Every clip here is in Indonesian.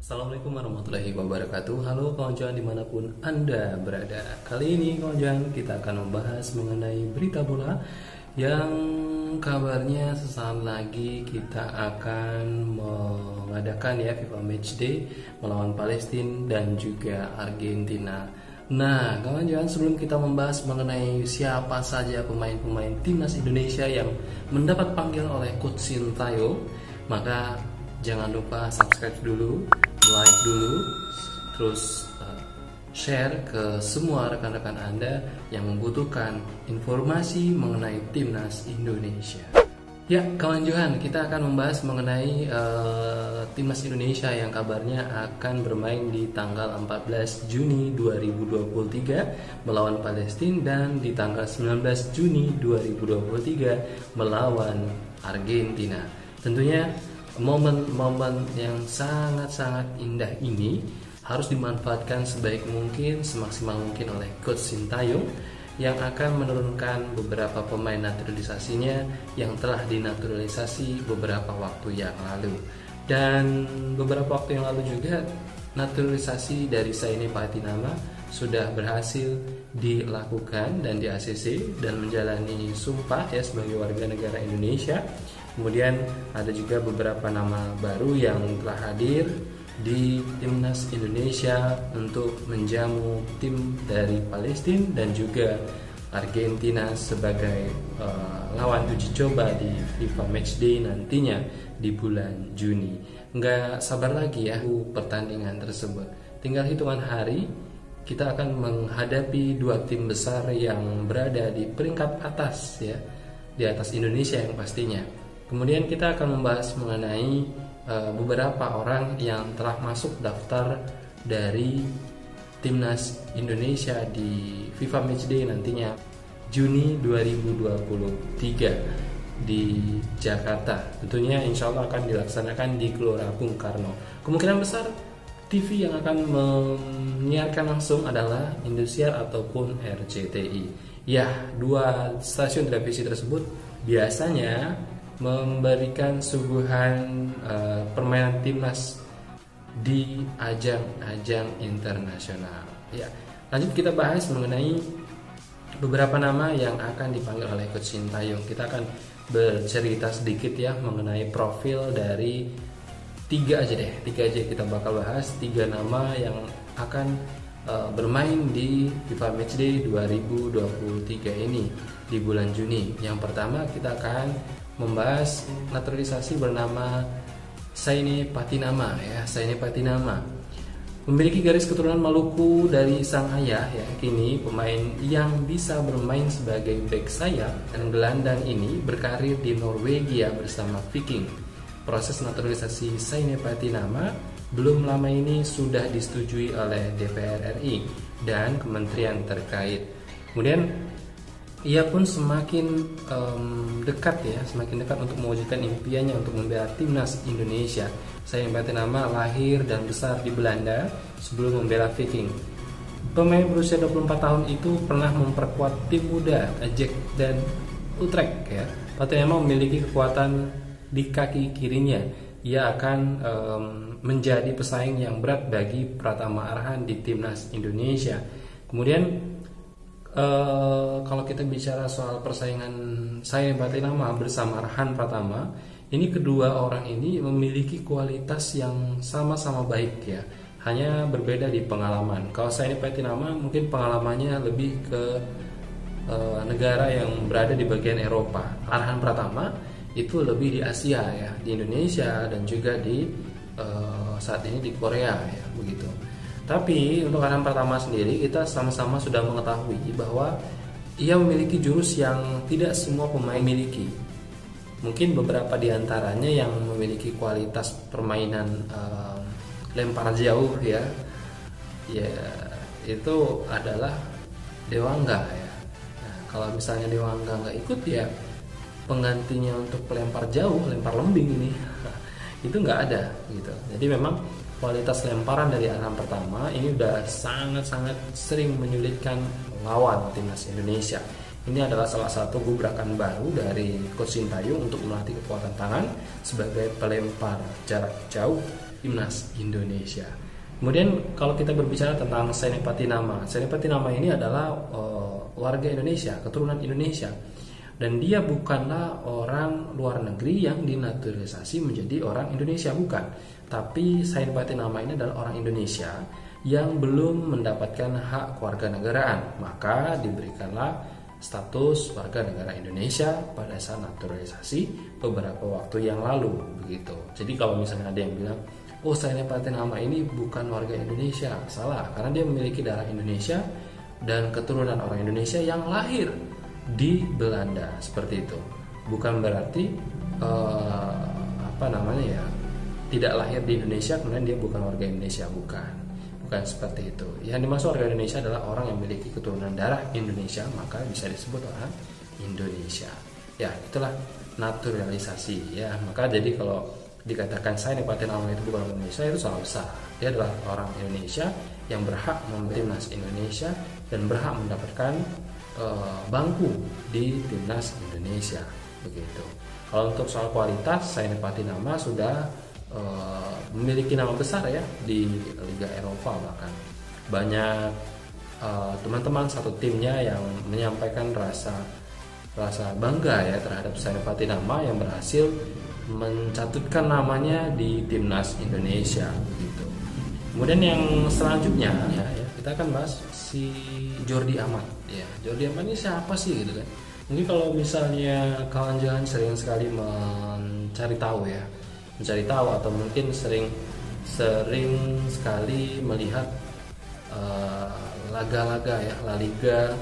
Assalamualaikum warahmatullahi wabarakatuh. Halo kawan-kawan dimanapun Anda berada. Kali ini kawan-kawan kita akan membahas mengenai berita bola yang kabarnya sesaat lagi kita akan mengadakan ya FIFA Matchday melawan Palestina dan juga Argentina. Nah kawan-kawan, sebelum kita membahas mengenai siapa saja pemain-pemain timnas Indonesia yang mendapat panggilan oleh Coach Sintayong, maka jangan lupa subscribe dulu, like dulu, terus share ke semua rekan-rekan Anda yang membutuhkan informasi mengenai timnas Indonesia. Ya kawan-kawan, kita akan membahas mengenai timnas Indonesia yang kabarnya akan bermain di tanggal 14 Juni 2023 melawan Palestina dan di tanggal 19 Juni 2023 melawan Argentina. Tentunya momen-momen yang sangat-sangat indah ini harus dimanfaatkan sebaik mungkin, semaksimal mungkin oleh Coach Sintayong yang akan menurunkan beberapa pemain naturalisasinya yang telah dinaturalisasi beberapa waktu yang lalu. Dan beberapa waktu yang lalu juga naturalisasi dari Saini Patinama sudah berhasil dilakukan dan di ACC dan menjalani sumpah ya sebagai warga negara Indonesia. Kemudian ada juga beberapa nama baru yang telah hadir di timnas Indonesia untuk menjamu tim dari Palestina dan juga Argentina sebagai lawan uji coba di FIFA Matchday nantinya di bulan Juni. Nggak sabar lagi ya pertandingan tersebut. Tinggal hitungan hari kita akan menghadapi dua tim besar yang berada di peringkat atas ya, di atas Indonesia yang pastinya. Kemudian kita akan membahas mengenai beberapa orang yang telah masuk daftar dari timnas Indonesia di FIFA Matchday nantinya Juni 2023 di Jakarta. Tentunya insya Allah akan dilaksanakan di Gelora Bung Karno. Kemungkinan besar TV yang akan menyiarkan langsung adalah Indosiar ataupun RCTI. Ya, dua stasiun televisi tersebut biasanya memberikan suguhan permainan timnas di ajang-ajang internasional. Ya, lanjut kita bahas mengenai beberapa nama yang akan dipanggil oleh Coach Sintayong. Kita akan bercerita sedikit ya mengenai profil dari tiga aja kita bakal bahas tiga nama yang akan bermain di FIFA Matchday 2023 ini di bulan Juni. Yang pertama kita akan membahas naturalisasi bernama Saini Patinama ya. Saini Patinama memiliki garis keturunan Maluku dari sang ayah ya. Kini pemain yang bisa bermain sebagai bek sayap dan gelandang ini berkarir di Norwegia bersama Viking. Proses naturalisasi Saini Patinama belum lama ini sudah disetujui oleh DPR RI dan kementerian terkait. Kemudian ia pun semakin dekat untuk mewujudkan impiannya untuk membela timnas Indonesia. Saini Patinama lahir dan besar di Belanda sebelum membela Viking. Pemain berusia 24 tahun itu pernah memperkuat tim muda Ajax dan Utrecht ya. Patinama memiliki kekuatan di kaki kirinya. Ia akan menjadi pesaing yang berat bagi Pratama Arhan di timnas Indonesia. Kemudian kalau kita bicara soal persaingan Saini Patinama bersama Arhan Pratama, ini kedua orang ini memiliki kualitas yang sama-sama baik ya, hanya berbeda di pengalaman. Kalau Saini Patinama mungkin pengalamannya lebih ke negara yang berada di bagian Eropa. Arhan Pratama itu lebih di Asia ya, di Indonesia dan juga di saat ini di Korea ya, begitu. Tapi untuk Arhan Pratama sendiri kita sama-sama sudah mengetahui bahwa ia memiliki jurus yang tidak semua pemain miliki. Mungkin beberapa di antaranya yang memiliki kualitas permainan lempar jauh ya, itu adalah Dewangga ya. Nah, kalau misalnya Dewangga nggak ikut ya, penggantinya untuk pelempar jauh, lempar lembing ini itu nggak ada gitu. Jadi memang kualitas lemparan dari Arhan Pratama ini udah sangat-sangat sering menyulitkan lawan timnas Indonesia. Ini adalah salah satu gebrakan baru dari Coach Sintayong untuk melatih kekuatan tangan sebagai pelempar jarak jauh timnas Indonesia. Kemudian kalau kita berbicara tentang Sainai Patinama ini adalah warga Indonesia, keturunan Indonesia. Dan dia bukanlah orang luar negeri yang dinaturalisasi menjadi orang Indonesia, bukan. Tapi Sainai Patinama ini adalah orang Indonesia yang belum mendapatkan hak kewarganegaraan, maka diberikanlah status warga negara Indonesia pada saat naturalisasi beberapa waktu yang lalu, begitu. Jadi kalau misalnya ada yang bilang, oh Sainai Patinama ini bukan warga Indonesia, salah, karena dia memiliki darah Indonesia dan keturunan orang Indonesia yang lahir di Belanda, seperti itu. Bukan berarti tidak lahir di Indonesia kemudian dia bukan warga Indonesia, bukan seperti itu. Yang dimaksud warga Indonesia adalah orang yang memiliki keturunan darah Indonesia, maka bisa disebut orang Indonesia. Ya, itulah naturalisasi ya. Maka jadi kalau dikatakan Sainai Patinama itu bukan orang Indonesia, itu salah besar. Dia adalah orang Indonesia yang berhak memimpin timnas Indonesia dan berhak mendapatkan bangku di timnas Indonesia, begitu. Kalau untuk soal kualitas, Sainai Patinama sudah memiliki nama besar ya di Liga Eropa, bahkan banyak teman-teman satu timnya yang menyampaikan rasa bangga ya terhadap Sainai Patinama yang berhasil mencatutkan namanya di timnas Indonesia, begitu. Kemudian yang selanjutnya ya, kita akan bahas si Jordi Amat ya. Jordi Amat ini siapa sih gitu kan? Mungkin kalau misalnya kawan-kawan sering sekali mencari tahu atau mungkin sering sekali melihat laga-laga ya La Liga,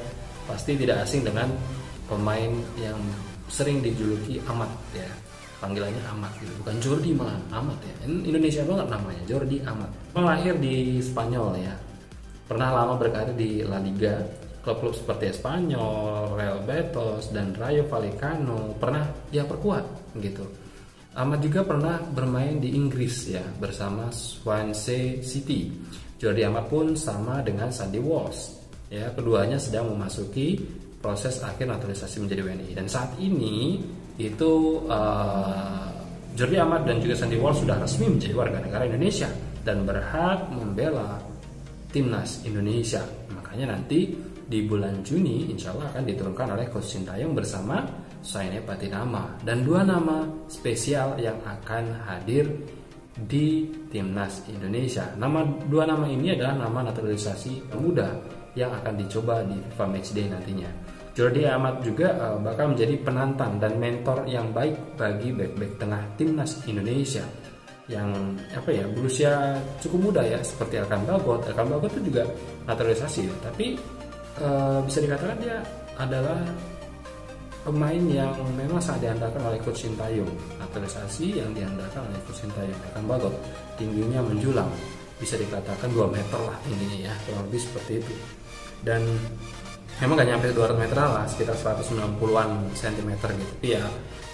pasti tidak asing dengan pemain yang sering dijuluki Amat ya. Panggilannya Amat gitu, bukan Jordi malah Amat ya. Indonesia banget namanya, Jordi Amat. Lahir di Spanyol ya. Pernah lama berkarir di La Liga, klub-klub seperti Espanyol, Real Betis dan Rayo Vallecano pernah dia perkuat gitu. Amat juga pernah bermain di Inggris ya bersama Swansea City. Jordi Amat pun sama dengan Sandy Walsh ya, keduanya sedang memasuki proses akhir naturalisasi menjadi WNI, dan saat ini itu Jordi Amat dan juga Sandy Walsh sudah resmi menjadi warga negara Indonesia dan berhak membela timnas Indonesia. Makanya nanti di bulan Juni insya Allah akan diturunkan oleh Coach Sintayong bersama Sainai Patinama, dan dua nama spesial yang akan hadir di timnas Indonesia. Dua nama ini adalah nama naturalisasi muda yang akan dicoba di FIFA Matchday nantinya. Jordi Amat juga bakal menjadi penantang dan mentor yang baik bagi bek-bek tengah timnas Indonesia yang berusia cukup muda ya, seperti Elkan Bagot. Elkan Bagot itu juga naturalisasi ya, tapi bisa dikatakan dia adalah pemain yang memang sangat diandalkan oleh Coach Sintayong. Naturalisasi yang diandalkan oleh Coach Sintayong. Elkan Bagot tingginya menjulang, bisa dikatakan 2 meter lah tingginya ya, kurang lebih seperti itu. Dan memang gak nyampe 200 meter lah, sekitar 190-an cm gitu. Tapi ya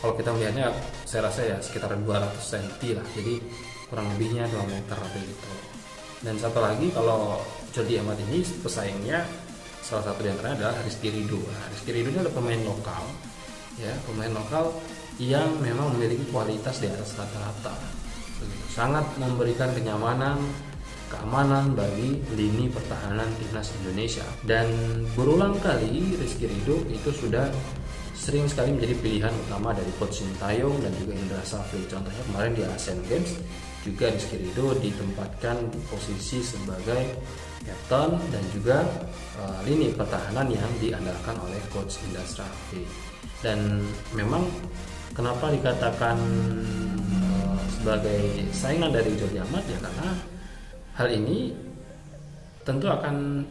kalau kita melihatnya, saya rasa ya sekitar 200 cm lah, jadi kurang lebihnya 2 meter gitu. Dan satu lagi, kalau Jordi Amat ini pesaingnya salah satu di antaranya adalah Rizky Ridho. Rizky Ridho ini adalah pemain lokal ya, pemain lokal yang memang memiliki kualitas di atas rata-rata, sangat memberikan kenyamanan, keamanan bagi lini pertahanan timnas Indonesia. Dan berulang kali Rizky Ridho itu sudah sering sekali menjadi pilihan utama dari Coach Sintayong dan juga Indra Safri. Contohnya kemarin di Asian Games juga Rizky Ridho ditempatkan di posisi sebagai captain dan juga lini pertahanan yang diandalkan oleh Coach Indra Safri. Dan memang kenapa dikatakan sebagai saingan dari Jordi Amat ya, karena hal ini tentu akan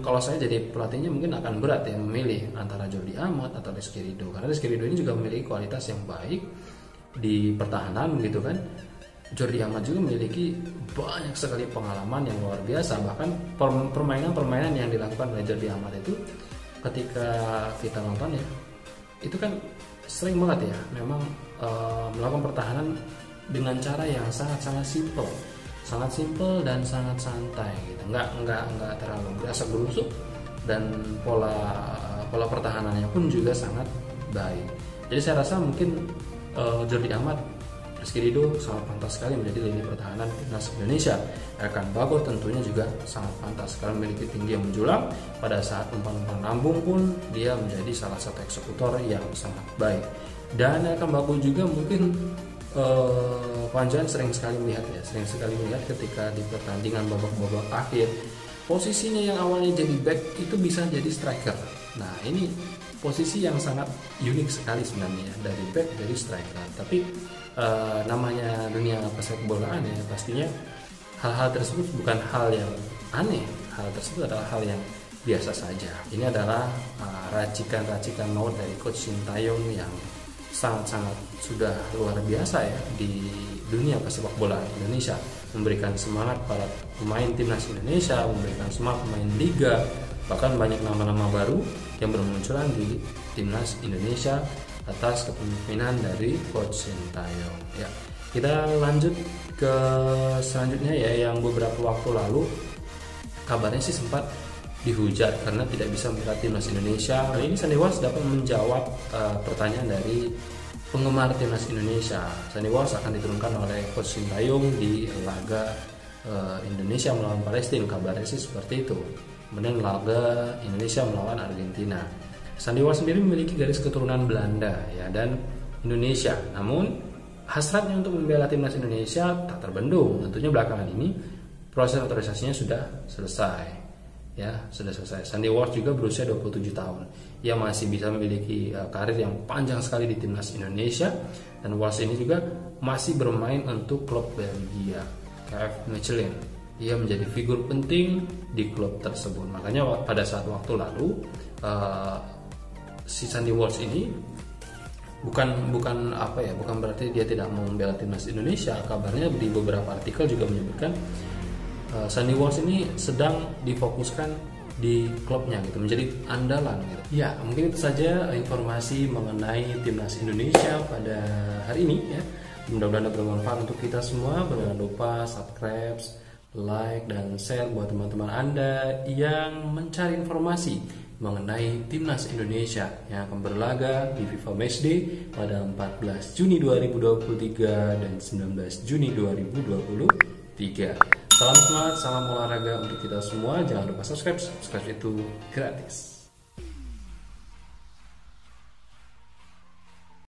kalau saya jadi pelatihnya mungkin akan berat ya memilih antara Jordi Amat atau Rizky Ridho, karena Rizky Ridho ini juga memiliki kualitas yang baik di pertahanan gitu kan. Jordi Amat juga memiliki banyak sekali pengalaman yang luar biasa, bahkan permainan yang dilakukan oleh Jordi Amat itu ketika kita nonton ya, itu kan sering banget ya memang melakukan pertahanan dengan cara yang sangat simple dan sangat santai gitu, nggak terlalu berasa gerusuk, dan pola pola pertahanannya pun juga sangat baik. Jadi saya rasa mungkin Jordi Amat, Rizky Ridho sangat pantas sekali menjadi lini pertahanan timnas Indonesia. Erkan Bagot tentunya juga sangat pantas karena memiliki tinggi yang menjulang. Pada saat umpan-umpan lambung pun dia menjadi salah satu eksekutor yang sangat baik. Dan Erkan Bagot juga mungkin Panjang sering sekali melihat ketika di pertandingan babak-babak akhir, posisinya yang awalnya jadi back itu bisa jadi striker. Nah, ini posisi yang sangat unik sekali sebenarnya, dari back jadi striker. Tapi namanya dunia pesepak bolaan ya, pastinya hal-hal tersebut bukan hal yang aneh. Hal tersebut adalah hal yang biasa saja. Ini adalah racikan-racikan maut dari Coach Sintayong yang sangat-sangat sudah luar biasa ya di dunia pesepak bola Indonesia, memberikan semangat para pemain timnas Indonesia, memberikan semangat pemain liga, bahkan banyak nama-nama baru yang bermunculan di timnas Indonesia atas kepemimpinan dari Coach Sintayong. Ya, kita lanjut ke selanjutnya ya, yang beberapa waktu lalu kabarnya sih sempat dihujat karena tidak bisa membela timnas Indonesia. Kali ini Sandy Walsh dapat menjawab pertanyaan dari penggemar timnas Indonesia. Sandy Walsh akan diturunkan oleh Coach Sintayong di laga Indonesia melawan Palestina. Kabarnya sih seperti itu. Kemudian laga Indonesia melawan Argentina. Sandy Walsh sendiri memiliki garis keturunan Belanda ya dan Indonesia. Namun hasratnya untuk membela timnas Indonesia tak terbendung. Tentunya belakangan ini proses naturalisasinya sudah selesai. Ya, sudah selesai. Sandy Walsh juga berusia 27 tahun. Ia masih bisa memiliki karir yang panjang sekali di timnas Indonesia, dan Walsh ini juga masih bermain untuk klub Belgia, KF Mechelen. Ia menjadi figur penting di klub tersebut. Makanya pada saat waktu lalu si Sandy Walsh ini bukan berarti dia tidak mau membela timnas Indonesia. Kabarnya di beberapa artikel juga menyebutkan Sandy Walsh ini sedang difokuskan di klubnya gitu, menjadi andalan gitu. Ya, mungkin itu saja informasi mengenai timnas Indonesia pada hari ini ya. Mudah-mudahan bermanfaat untuk kita semua. Jangan lupa subscribe, like, dan share buat teman-teman Anda yang mencari informasi mengenai timnas Indonesia yang akan berlaga di FIFA Matchday pada 14 Juni 2023 dan 19 Juni 2023. Salam semangat, salam olahraga untuk kita semua. Jangan lupa subscribe itu gratis.